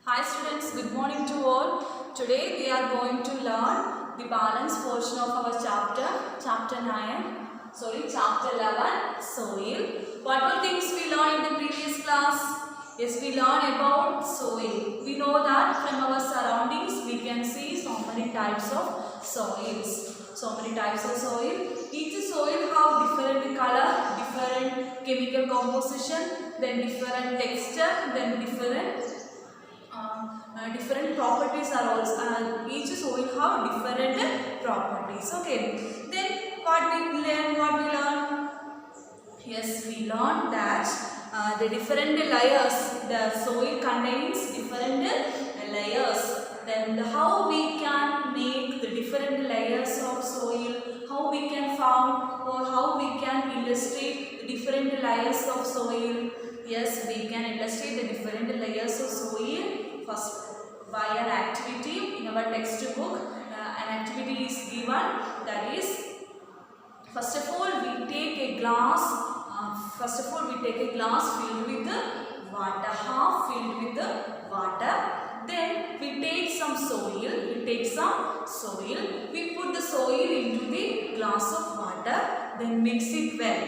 Hi students, good morning to all. Today we are going to learn the balance portion of our chapter 9. Chapter 11, soil. What were things we learned in the previous class? Yes, we learned about soil. We know that from our surroundings we can see so many types of soils. Each soil have different color, different chemical composition, then different texture, then different properties are also each soil have different properties. Okay, then what we learn. Yes, we learned that the different layers, the soil contains different layers. Then how we can make the different layers of soil, how we can found or how we can illustrate the different layers of soil. Yes, we can illustrate the different layers of soil first by an activity in our textbook. An activity is given, that is, first of all, we take a glass. Filled with the water, half filled with the water. Then we take some soil. We put the soil into the glass of water. Then mix it well.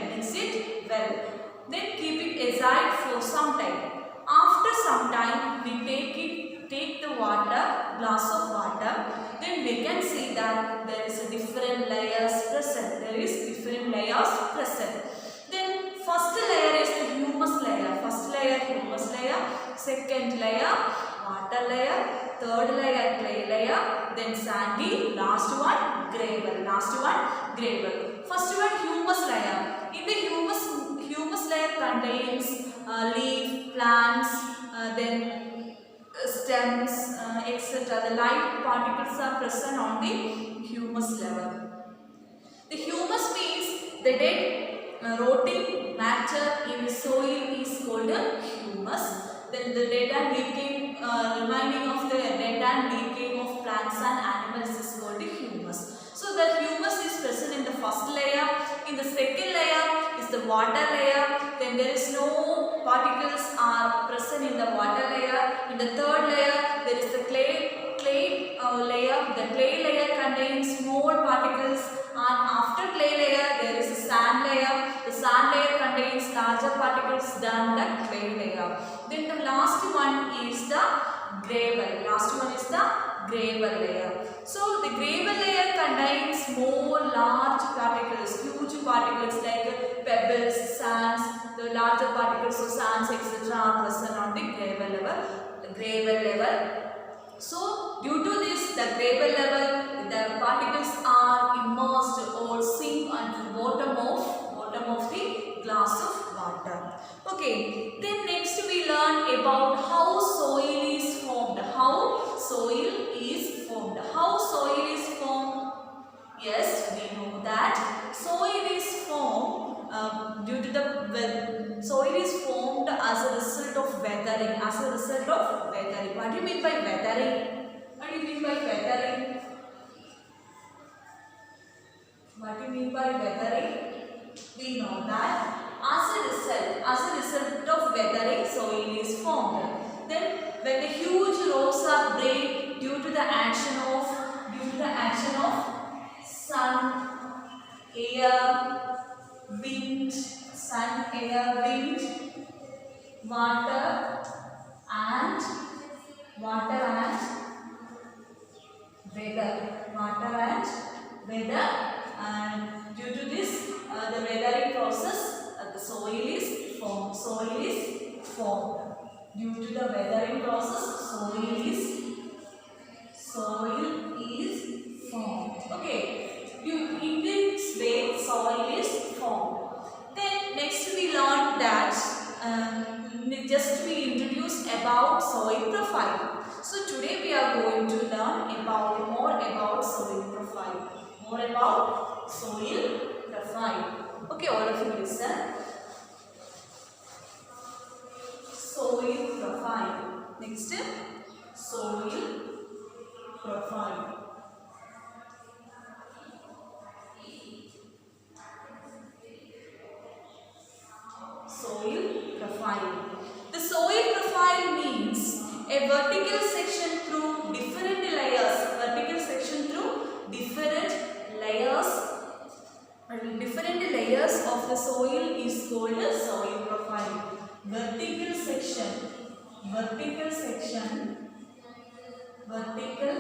Then keep it aside for some time. After some time, we take the glass of water. Then we can see that there is a different layers present. Then first layer is the humus layer. Second layer water layer. Third layer clay layer. Then sandy. Last one gravel. First one humus layer. In the humus layer contains leaf, plants, then stems, etc. The light particles are present on the humus level. The humus means the dead rotting matter in the soil is called humus. Then the dead and decaying, remaining of the dead and decaying of plants and animals is called humus. So the humus is present in the first layer. In the second layer is the water layer. Then there is no particles are present in the water layer. In the third layer there is the clay layer. The clay layer contains small particles, and after clay layer there is a sand layer. The sand layer contains larger particles than the clay layer. Then the last one is the gravel layer. So the gravel layer contains more large particles, huge particles like pebbles, sands. The larger particles of sands, etc. are present on the gravel level. So due to this, the gravel level, the particles are immersed or sink at the bottom of the glass of water. Okay, then next we learn about how soil is formed. Yes, we know that soil is formed soil is formed as a result of weathering. What do you mean by weathering? We know that as a result of weathering, soil is formed. Then when the huge rocks are break due to the action of sun, air, wind, water and weather, and due to this the weathering process, the soil is formed. Due to the weathering process, soil is formed. Okay, in this way soil is formed. Then next we learn that we introduced about soil profile. So today we are going to learn more about soil profile. Okay, all of you listen. Soil profile. Next, soil profile. The soil profile means A vertical section through different layers. Vertical section through different layers. Different layers of the soil is called a soil profile. Vertical section. Vertical section. Vertical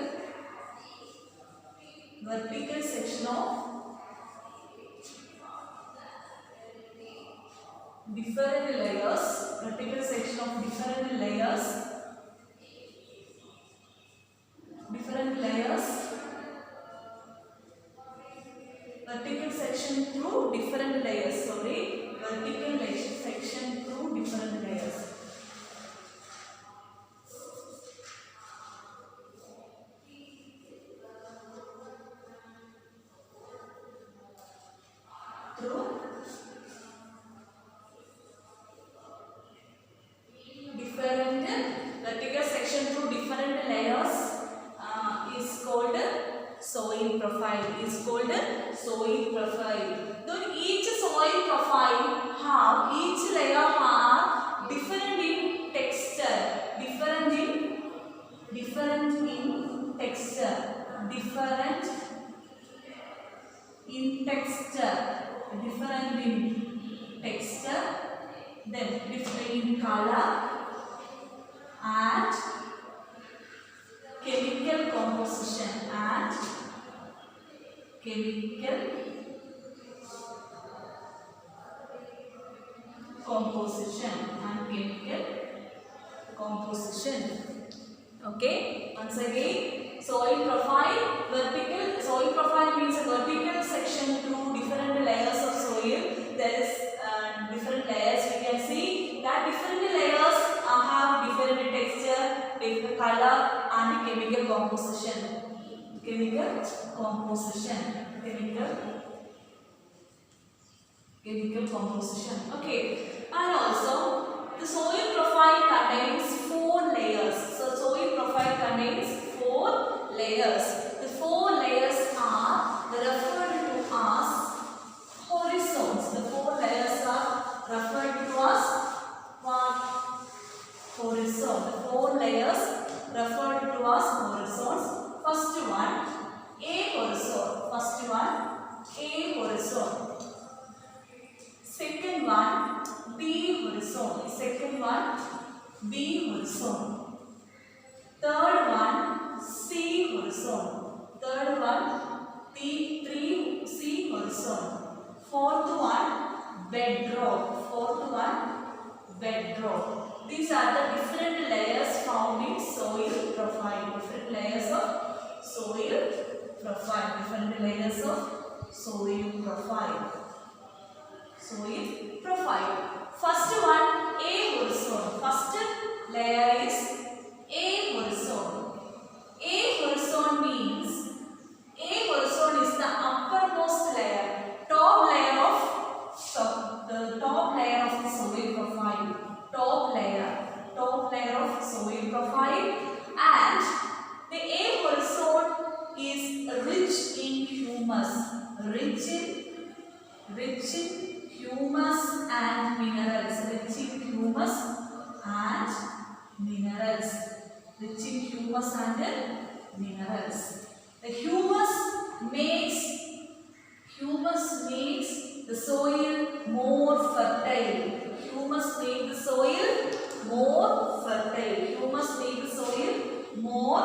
section of different layers. Vertical section of different layers. Different layers. Vertical section through different layers. Sorry. Vertical section through different layers. Through different vertical section through different layers is called soil profile. Is called soil profile. Then each soil profile have each layer have different in texture. Different in texture. Different in texture. Different in texture, then different in color and chemical composition chemical composition. Okay, once again, soil profile. Vertical soil profile means a vertical section through different layers of soil. There is different layers. We can see that different layers have different texture, different color, and chemical composition. Chemical composition. Okay, and also the soil profile contains 4 layers. So soil profile contains 4 layers. The 4 layers are referred to as horizons. The 4 layers are referred to as what? Horizon. The 4 layers referred to as horizons. First one, A horizon. First one, A horizon. Second one, B horizon. Second one, B horizon. Third one, C horizon. Third one, C horizon. Fourth one, bedrock. Fourth one, bedrock. These are the different layers found in soil profile. Different layers of soil profile. Different layers of soil profile. Soil profile. First one, A horizon. First layer is A horizon. A horizon means A horizon is the uppermost layer, top layer of the soil profile. Top layer of soil profile, and the A horizon is rich in humus. Rich in humus and minerals. Rich in humus and minerals. Rich in humus and minerals. The humus makes the soil more fertile. Humus makes the soil more fertile. Humus makes the soil more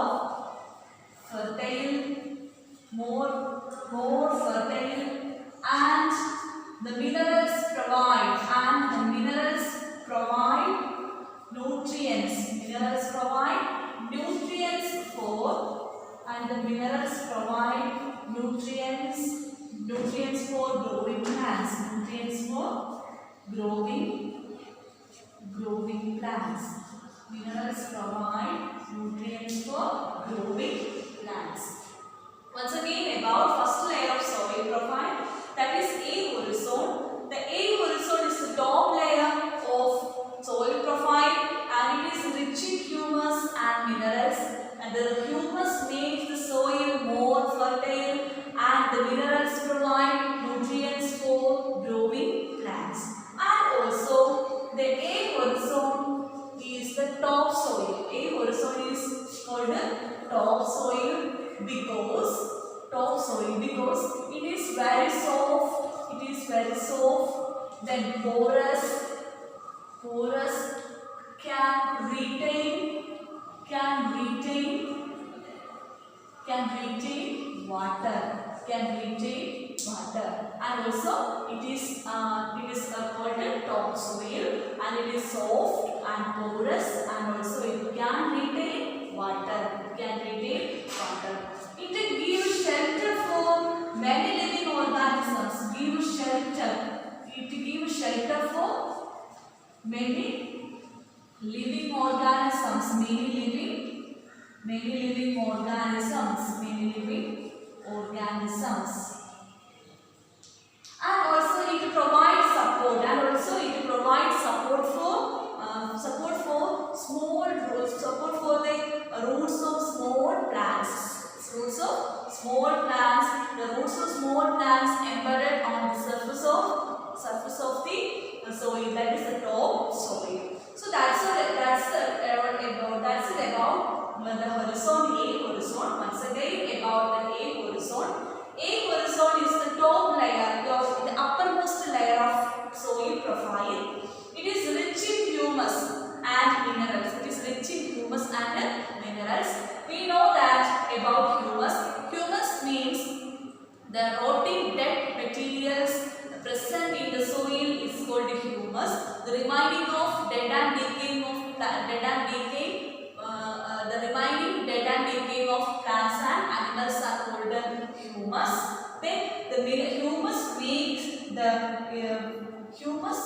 fertile. More fertile, and the minerals provide nutrients. Minerals provide nutrients for, and the minerals provide nutrients for growing plants. Nutrients for growing plants. Minerals provide nutrients for growing plants. Once again, about first layer of soil profile, that is A horizon. The A horizon is the top layer of soil profile, and it is rich in humus and minerals, and the humus makes the soil more fertile, and the minerals provide nutrients for growing plants. And also the A horizon is the top soil. A horizon because top soil because it is very soft. It is very soft. Then porous can retain water. And also it is called a topsoil, and it is soft and porous, and also it can retain water. It gives shelter for many living organisms. It gives shelter for many living organisms. Many living organisms. And also it provides support for small roots, support for the roots of small plants. The roots of small plants embedded on the surface of the soil, that is the top soil. So that's it about the horizon, A horizon. Once again about the A horizon. A horizon is the top layer, the uppermost layer of soil profile. It is rich in humus and minerals. We know that about humus. Humus means the rotting dead materials present in the soil is called humus. The remaining dead and decaying of plants and animals are called humus. Then the humus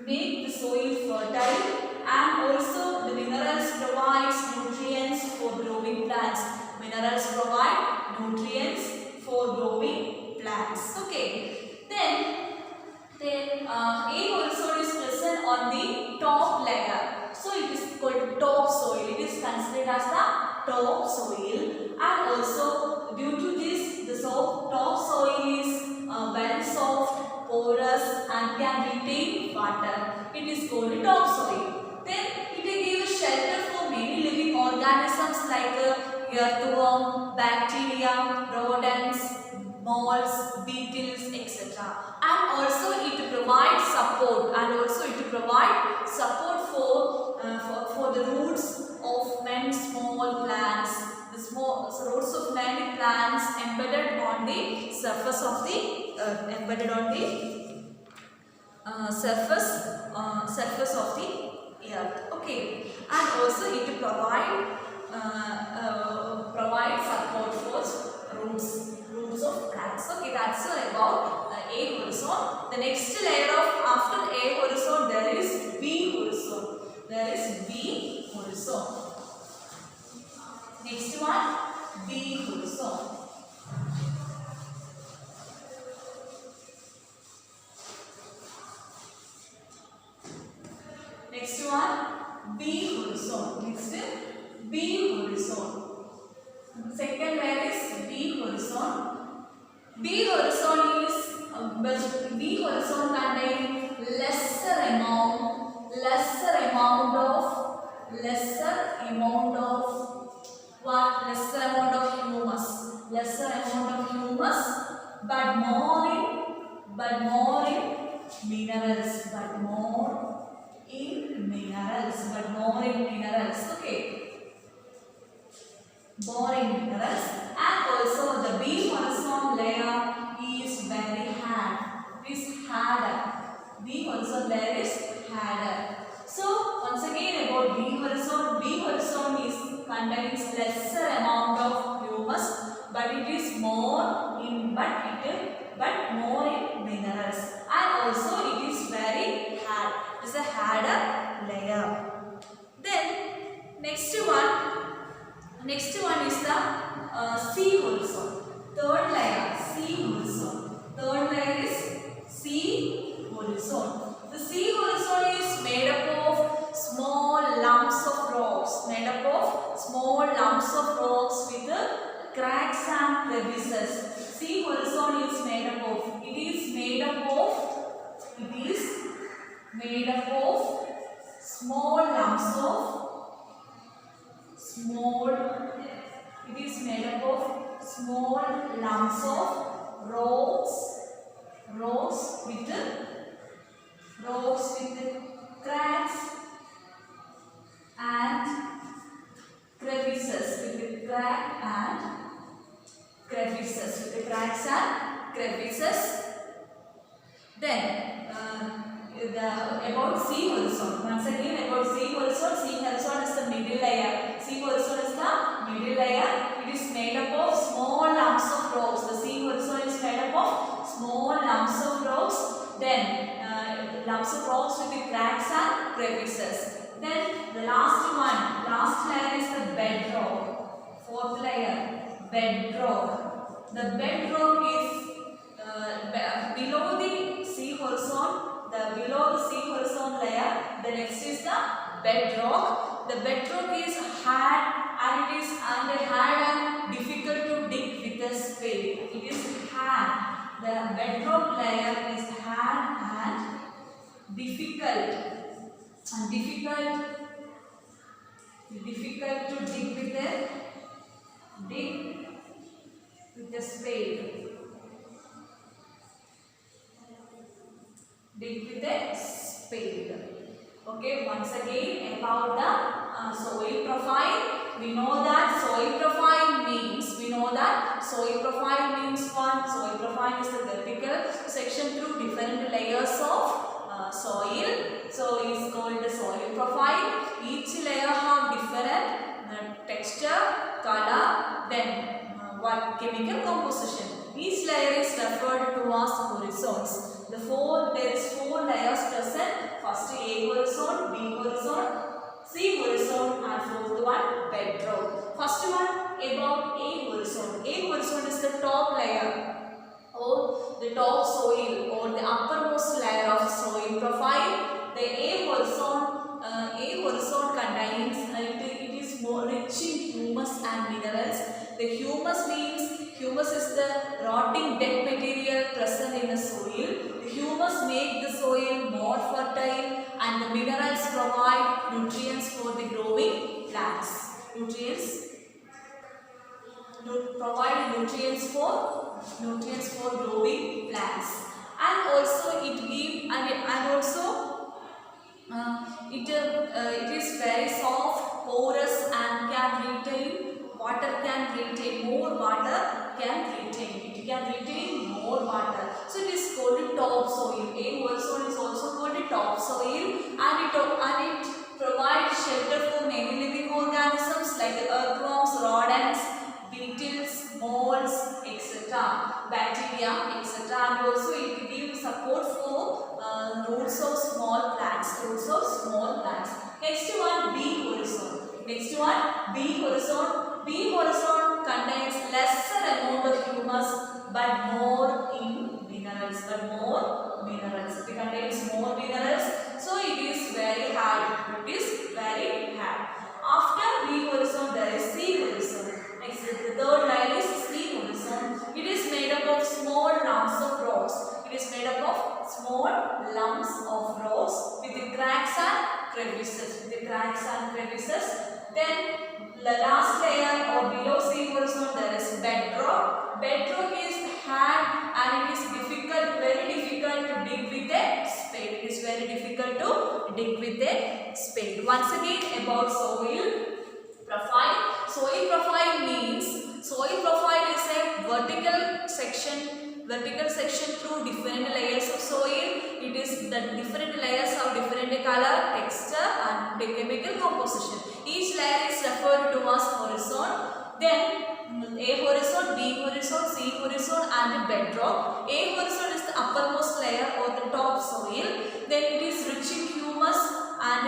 make the soil fertile, and also the minerals provides nutrients for growing plants. Okay. Then A horizon is present on the top layer. So it is called top soil. It is considered as the top soil, and also due to this, the top soil is very soft, porous, and can retain water. It is called a top soil. Then it gives shelter for many living organisms like earthworm, bacteria, rodents, moles, beetles, etc. And also it provides support. For the roots of many small plants. The roots of many plants embedded on the surface of the surface of the earth. Okay, and also it provide support for roots of plants. Okay, that's all about A horizon. The next layer of after A horizon there is B horizon. Next one, B horizon. Next one, B horizon. Second layer is B horizon. B horizon contains lesser amount of humus, but more in minerals. Okay, more in minerals. And also the B horizon layer is very hard. B horizon layer is harder. So once again about B horizon contains lesser amount of humus, but it is more in minerals, and also it is very hard. It is a harder layer. Then next one is the C horizon. Third layer, C horizon. Third layer is C horizon. The C horizon is made up of small lumps of rocks. With cracks and crevices. C horizon is made up of. It is made up of small lumps It is made up of small lumps of rocks with cracks and crevices, with cracks and crevices. Then about sea horizon. Once again about sea horizon. Sea horizon is the middle layer. Sea horizon is the middle layer. It is made up of small lumps of rocks. The sea horizon is made up of small lumps of rocks. Then lumps of rocks with the cracks and crevices. Then the last layer is the bedrock. Fourth layer, bedrock. The bedrock is below the sea horizon. Below the sea horizon layer, the next is the bedrock. The bedrock is hard and difficult to dig with a spade. It is hard. The bedrock layer is hard and difficult to dig with a spade. Dig with a spade. Okay, once again about the soil profile. We know that soil profile means what? Soil profile is the vertical section through different layers of soil. So it is called the soil profile. Each layer have different texture, color, then what chemical composition. Each layer is referred to as horizons. There is four layers present. First A horizon, B horizon, C horizon, and fourth one bedrock. First one about A horizon. A horizon is the top layer or the top soil or the uppermost layer of soil profile. The A horizon contains it is more rich in humus and minerals. The humus is the rotting dead material present in the soil. The humus makes the soil more fertile and the minerals provide nutrients for the growing plants. Provide nutrients for growing plants. And also it is very soft, porous and can retain water, more water can retain. It can retain more water. So it is called topsoil. A horizon is also called topsoil, and it provides shelter for many living organisms like earthworms, rodents, beetles, molds, etc., bacteria, etc. And also it gives support for roots of small plants. Next one, B horizon. B horizon contains lesser amount of humus but more minerals. It contains more minerals, so it is very hard. After B horizon, there is C horizon. Next, the third line is C horizon. It is made up of small lumps of rocks. With the cracks and crevices. Then the last layer or below sea horizon, there is bedrock. Bedrock is hard and it is very difficult to dig with a spade. Once again about soil profile. Soil profile is a vertical section through different layers of soil. It is the different layers have different color, texture and chemical composition. Each layer is referred to as horizon. Then A horizon, B horizon, C horizon and bedrock. A horizon is the uppermost layer or the top soil. Then it is rich in humus and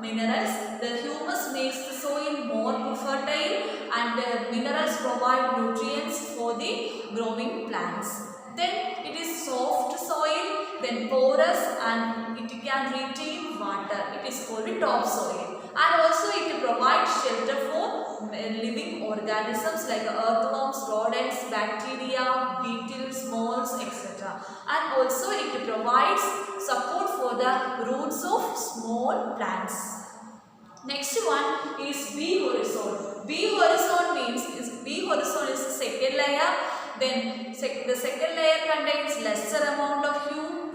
minerals. The humus makes the soil more fertile and minerals provide nutrients for the growing plants. Then it is soft soil, then porous and it can retain water. It is called topsoil. And also it provides shelter for living organisms like earthworms, rodents, bacteria, beetles, molds, etc. And also it provides support for the roots of small plants. Next one is B horizon. B B horizon means B horizon is the second layer. Then the second layer contains lesser amount of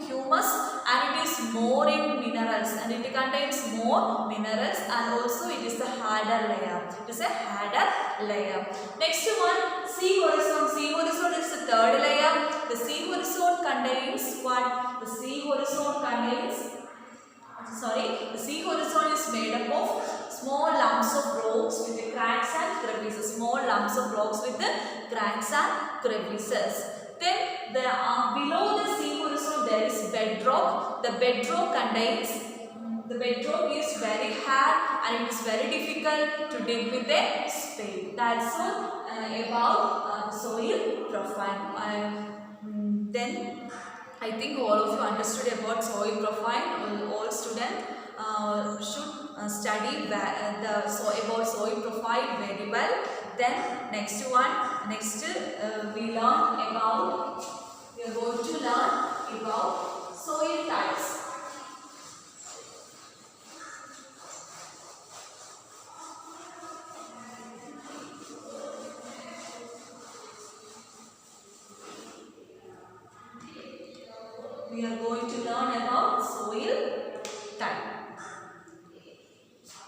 humus and it is more in minerals and it contains more minerals, and also it is the harder layer. It is a harder layer. Next one, C horizon. C horizon is the third layer. The C horizon contains what? The C horizon contains, the C horizon is made up of small lumps of rocks with the cracks and crevices. Small lumps of rocks with the cracks and crevices. Then below the C horizon there is bedrock. The bedrock is very hard and it is very difficult to dig with a spade. That's all about soil profile. Then I think all of you understood about soil profile. All students should study about soil profile very well. Then next we are going to learn about soil types. We are going to learn about soil type.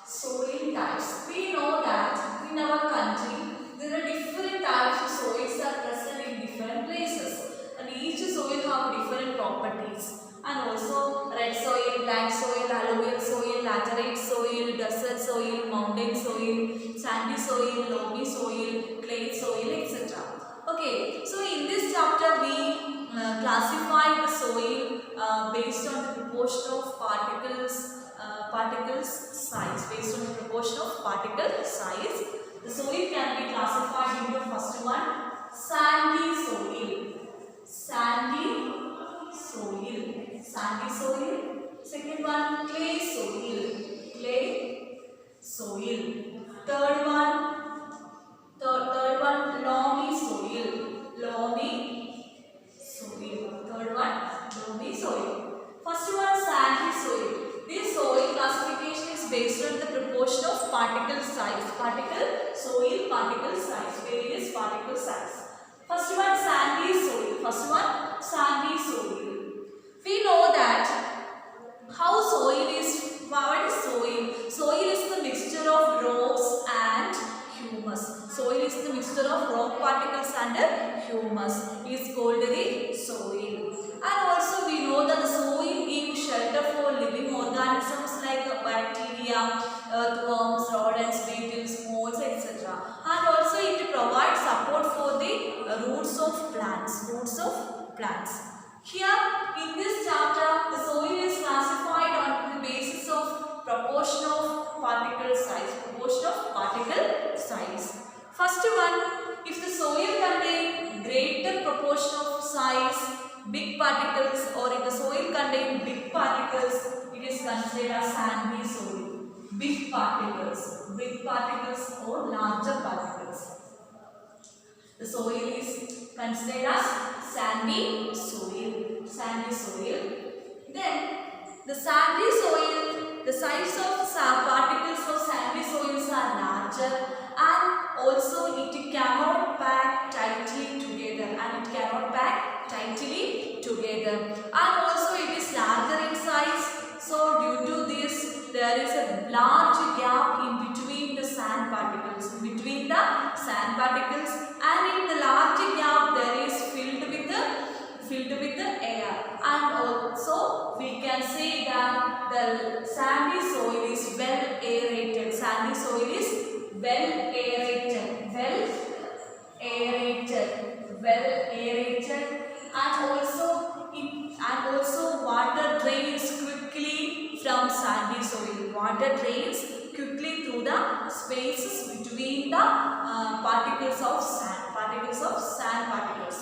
Soil types. We know that in our country there are different types of soils are present in different places, and each soil have different properties. And also red soil, black soil, alluvial soil, laterite soil, desert soil, mountain soil, sandy soil, loamy soil, clay soil, etc. Okay, so in this chapter we classify the soil based on the proportion of particles size. Based on the proportion of particle size, the soil can be classified into first one, sandy soil. Sandy soil. Second one, clay soil. Third one, loamy soil. Third one, loamy soil. First one, sandy soil. This soil classification is based on the proportion of particle size. Various particle size. First one, sandy soil. We know that how soil is. What is soil? Soil is the mixture of rocks and humus. Soil is the mixture of rock particles and humus. It is called the soil. And also we know that the soil gives shelter for living organisms like bacteria, earthworms, rodents, beetles, moles, etc. And also it provides support for the roots of plants. Here in this chapter, the soil is classified on the basis of proportion of particle size. First one, if the soil contains greater proportion of size, big particles, or if the soil contains big particles, it is considered as sandy soil. Big particles or larger particles. The soil is considered as sandy soil. Then the sandy soil, the size of particles of sandy soils are larger, and also it cannot pack tightly together. And also it is larger in size. So due to this, there is a large gap in between the sand particles. And in the large gap there is filled with the air. And also we can say that the sandy soil is well aerated. And also water drains quickly from sandy soil. Water drains quickly through the spaces between the particles of sand particles.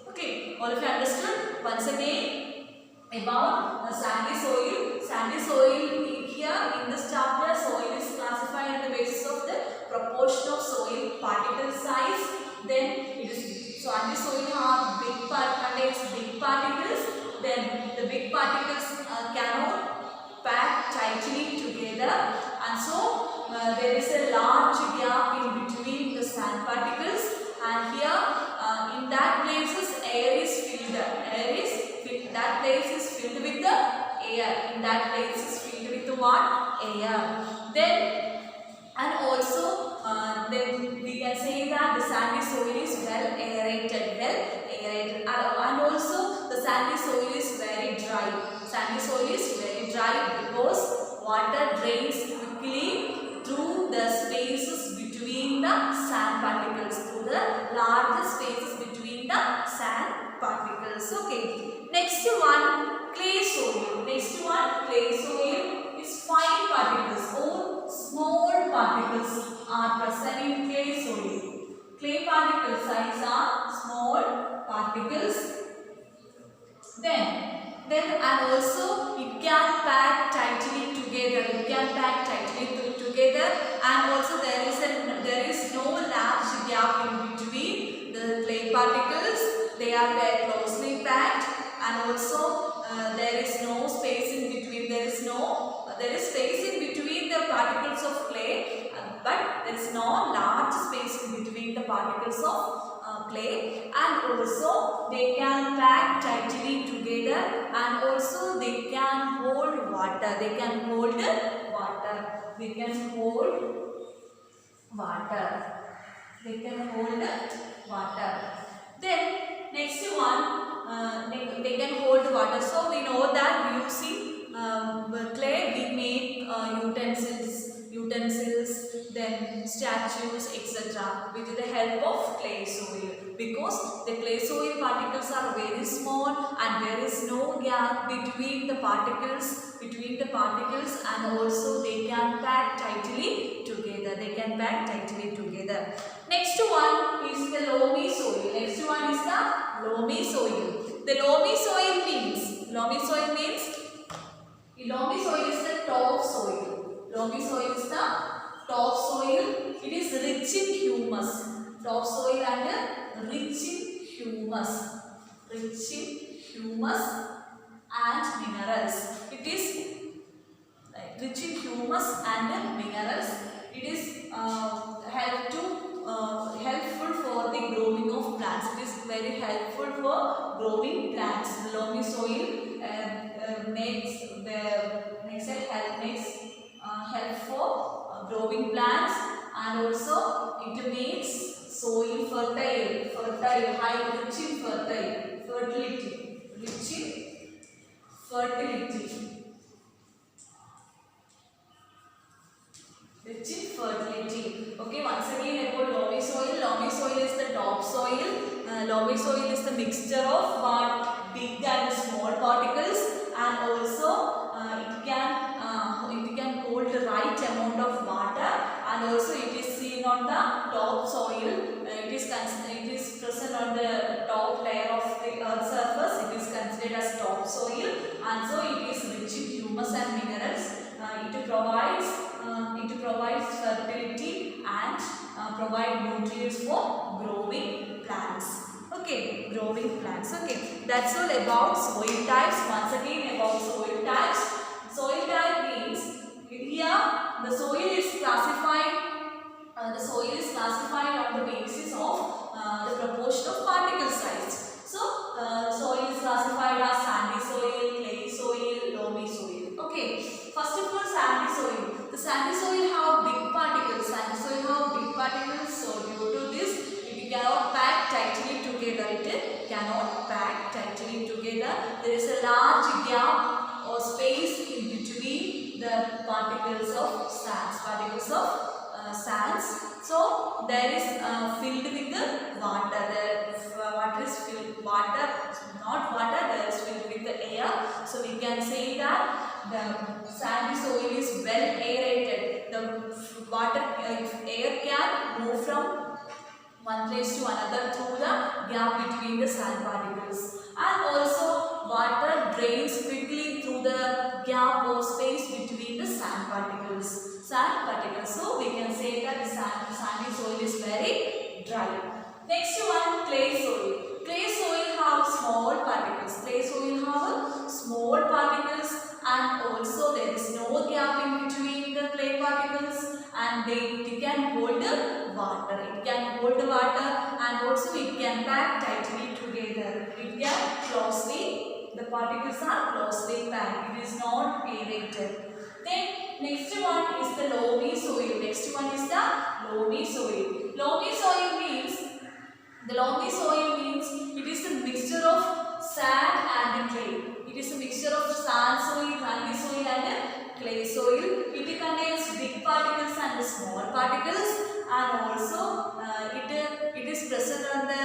Okay, all of you understood? Once again about sandy soil. Sandy soil, here in this chapter, soil is classified on the basis of the proportion of soil particle size. Then it is sandy soil contains big particles. Then the big particles cannot pack tightly together, and so there is a large gap in between air. Then and also then we can say that the sandy soil is well aerated, and also the sandy soil is very dry. Sandy soil is very dry because water drains quickly through the spaces between the sand particles, through the large spaces between the sand particles. Okay. Next one, clay soil. Next one, clay soil is fine particles or small particles are present in clay soil. Clay particle size are small particles. Then and also it can pack tightly together. It can pack tightly together, and also there is no large gap in between the clay particles. They are very closely packed, and also there is no space in between. There is space in between the particles of clay, but there is no large space in between the particles of clay, and also they can pack tightly together, and also they can hold water. They can hold water. They can hold water. They can hold water. Then next one, they can hold water. So we know that using clay we make utensils, then statues, etc. with the help of clay soil, because the clay soil particles are very small and there is no gap between the particles, and also they can pack tightly together. Next one is the loamy soil. Next one is the loamy soil. The loamy soil means loamy soil is the top soil. Loamy soil is the top soil. It is rich in humus. Top soil and rich in humus. And minerals. It is rich in humus and minerals. It is helpful for the growing of plants. It is very helpful for growing plants. The loamy soil makes help for growing plants, and also it makes soil fertile, high, rich in fertility. Okay, once again about loamy soil. Loamy soil is the top soil. Loamy soil is the mixture of big and small particles, and also it can hold the right amount of water, and also it is seen on the top soil. It is present on the top layer of the earth surface. It is considered as top soil, and so it is rich in humus and minerals. It provides fertility and provide nutrients for growing plants. Okay, that's all about soil types. Once again about soil types. Soil type means here the soil is classified. On the basis of the proportion of particle size. So soil is classified as sandy soil, clay soil, loamy soil. Okay. First of all, sandy soil. The sandy soil have big particles. So due to this, it cannot pack tightly together. There is a large gap or space in between the particles of sands. So there is filled with the water. There is filled with the air. So we can say that the sandy soil is well aerated. The air can move from one place to another through the gap between the sand particles, and also water drains quickly through the gap or space between the sand particles. So we can say that the sandy soil is very dry. Next one, clay soil. Clay soil have small particles. And also there is no gap in between the clay particles, and it can hold water. And also it can pack tightly together. The particles are closely packed. It is not aerated. Then next one is the loamy soil. Next one is the loamy soil. Loamy soil means it is a mixture of sand and clay. It is a mixture of sand soil, sandy soil and clay soil. It contains big particles and small particles, and also it is present on the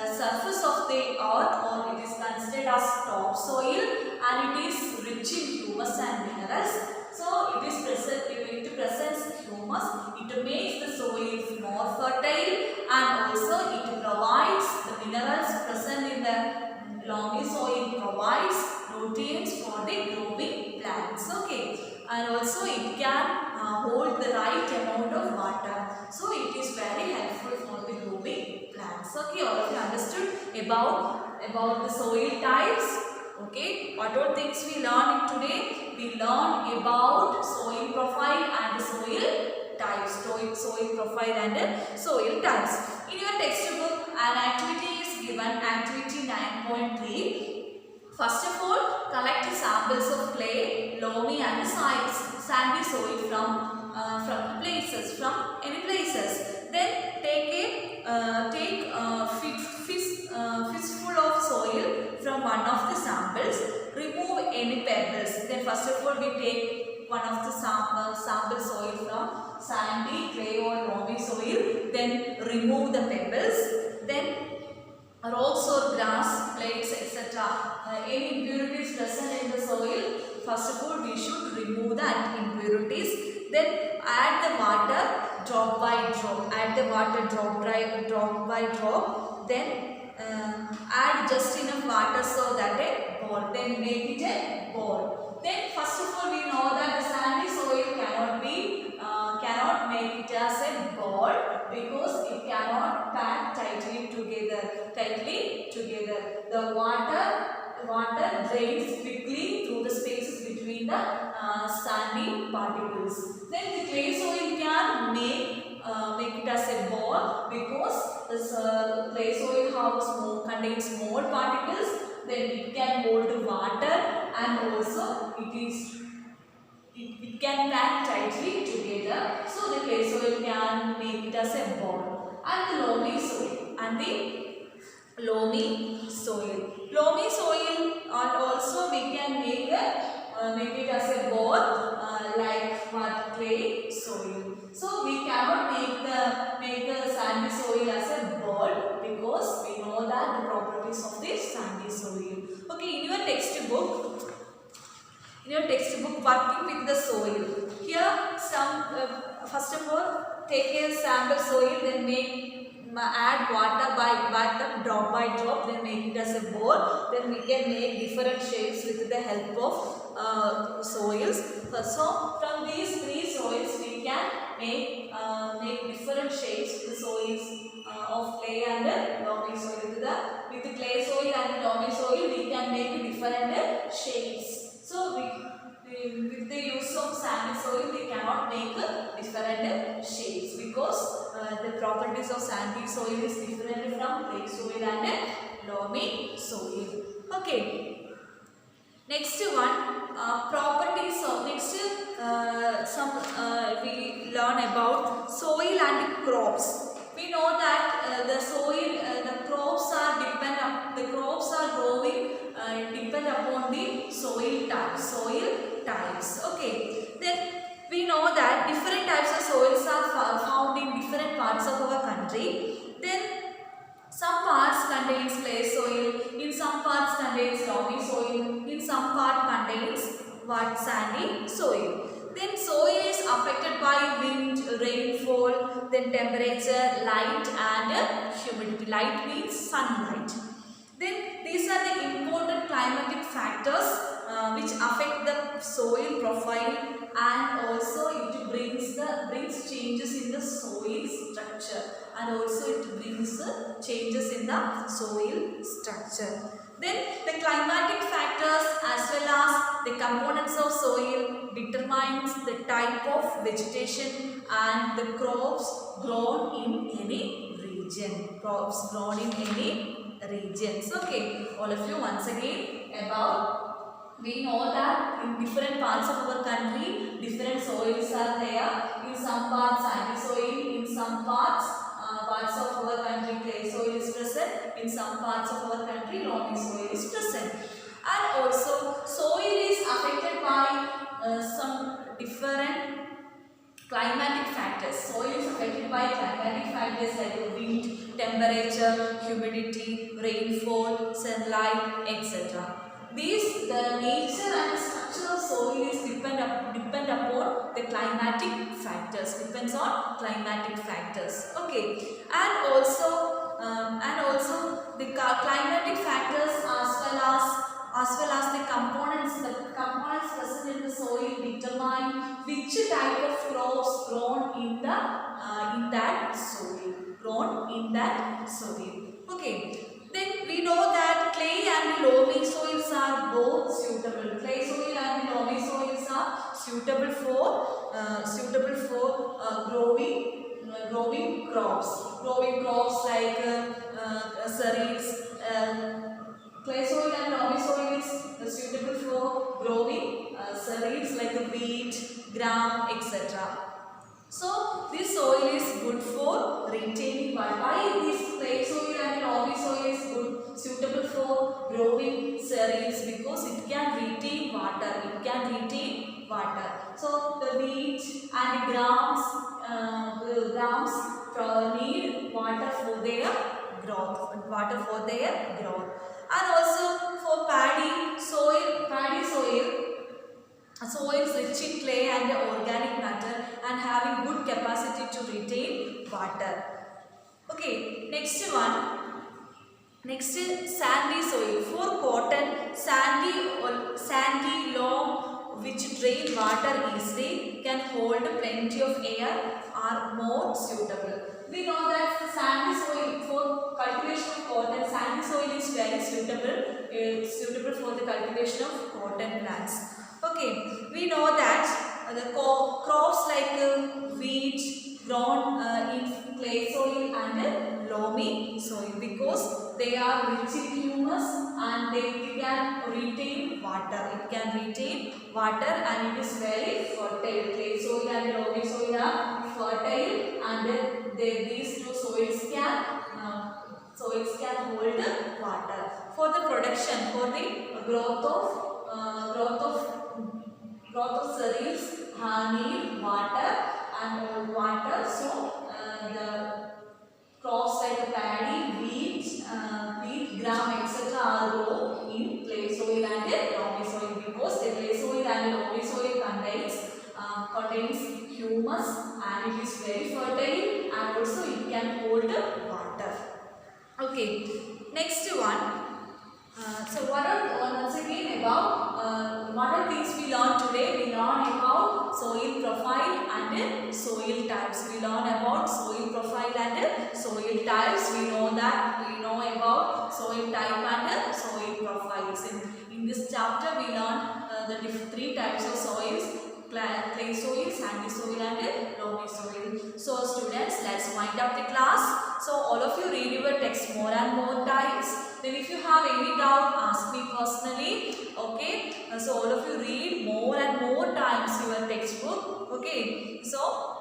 surface of the earth, or it is considered as topsoil, and it is rich in humus and minerals. So it presents humus. It makes the soil more fertile, and also it provides the minerals present in the loamy soil, provides nutrients for the growing plants. Okay, and also it can hold the right amount of water. So it is very helpful for the growing plants. Okay, all of you understood about the soil types. Okay, what all things we learned today? We learned about soil profile and soil types. Soil profile and soil types. In your textbook, an activity is given, activity 9.3. First of all, collect samples of clay, loamy and sandy soil from any places. Then take a fistful of soil from one of the samples. Remove any pebbles. Then first of all, we take one of the sample soil from sandy, clay or loamy soil. Then remove the pebbles. Then rocks or grass, plates, etc. Any impurities present in the soil, first of all we should remove that impurities. Then add the water drop by drop. Add the water drop by drop. Then add just enough water so that a ball. Then make it a ball. Then first of all we know that the sandy soil cannot make it as a ball, because it cannot pack tightly together. The water drains quickly through the spaces between the sandy particles. Then the clay soil can make it as a ball, because this clay soil contains small particles. Then it can hold water, and also it can pack tightly together. So the clay soil can make it as a ball. And the loamy soil. Loamy soil, and also we can make it as a ball, like what, clay soil. So we cannot make the sandy soil as a ball, because we know that the properties of this sandy soil. Okay, in your textbook working with the soil, here first of all take a sample soil, then add water drop by drop, then make it as a ball. Then we can make different shapes with the help of soils. So from these three soils we can make different shapes with the soils of clay and loamy soil. With the clay soil and loamy soil we can make different shapes. So with the use of sandy soil we cannot make different shapes, because the properties of sandy soil is different from clay soil and loamy soil. Okay. Next one, properties of we learn about soil and crops. We know that the crops are growing depend upon the soil types. Okay. Then we know that different types of soils are found in different parts of our country. Then some parts contains clay soil, in some parts contains loamy soil, in some part contains sandy soil. Then soil is affected by wind, rainfall, then temperature, light and humidity. Light means sunlight. Then these are the important climatic factors which affect the soil profile, and also it brings changes in the soil structure, and also it brings changes in the soil structure. Then the climatic factors as well as the components of soil determines the type of vegetation and the crops grown in any region. Okay, all of you once again about we know that in different parts of our country, different soils are there. In some parts, sandy soil. In some parts of our country, clay soil is present. In some parts of our country, loamy soil is present. And also, soil is affected by some different climatic factors. Soil is affected by climatic factors like wind, temperature, humidity, rainfall, sunlight, etc. These, the nature and the structure of soil is depend upon the climatic factors. Depends on climatic factors. Okay, and also the climatic factors as well as the components present in the soil determine which type of crops grown in that soil. Okay. Then we know that clay and loamy soils are both suitable. Clay soil and loamy soils are suitable for growing crops. Growing crops like cereals. Clay soil and loamy soil is suitable for growing cereals like wheat, gram, etc. So this soil is good for retaining water. Why this clay soil and loamy soil is good, suitable for growing cereals? Because it can retain water. So the wheat and grams need water for their growth. And also for paddy soil. Soil is rich in clay and organic matter and having good capacity to retain water. Okay, next one. Next is sandy soil. For cotton, sandy loam which drain water easily can hold plenty of air are more suitable. We know that the sandy soil for cultivation of cotton, sandy soil is very suitable for the cultivation of cotton plants. Okay, we know that the crops like wheat grown in clay soil and loamy soil because they are rich in humus and they can retain water. And it is very fertile. Clay soil and loamy soil are fertile and these two soils can hold water for the production, for the growth of cereals need water. So the crops like paddy, wheat, gram, etc. are grown in clay soil and loamy soil because the clay soil and loamy soil contains humus and it is very fertile and also it can hold water. Okay, next one. So what are things we learned today? We learned about soil profile and soil types. We know about soil type and soil profiles. In this chapter, we learned the three types of soils: clay soil, sandy soil, and loamy soil. So students, let's wind up the class. So all of you read your text more and more times. Then if you have any doubt, ask me personally. Okay. So all of you read more and more times your textbook. Okay. So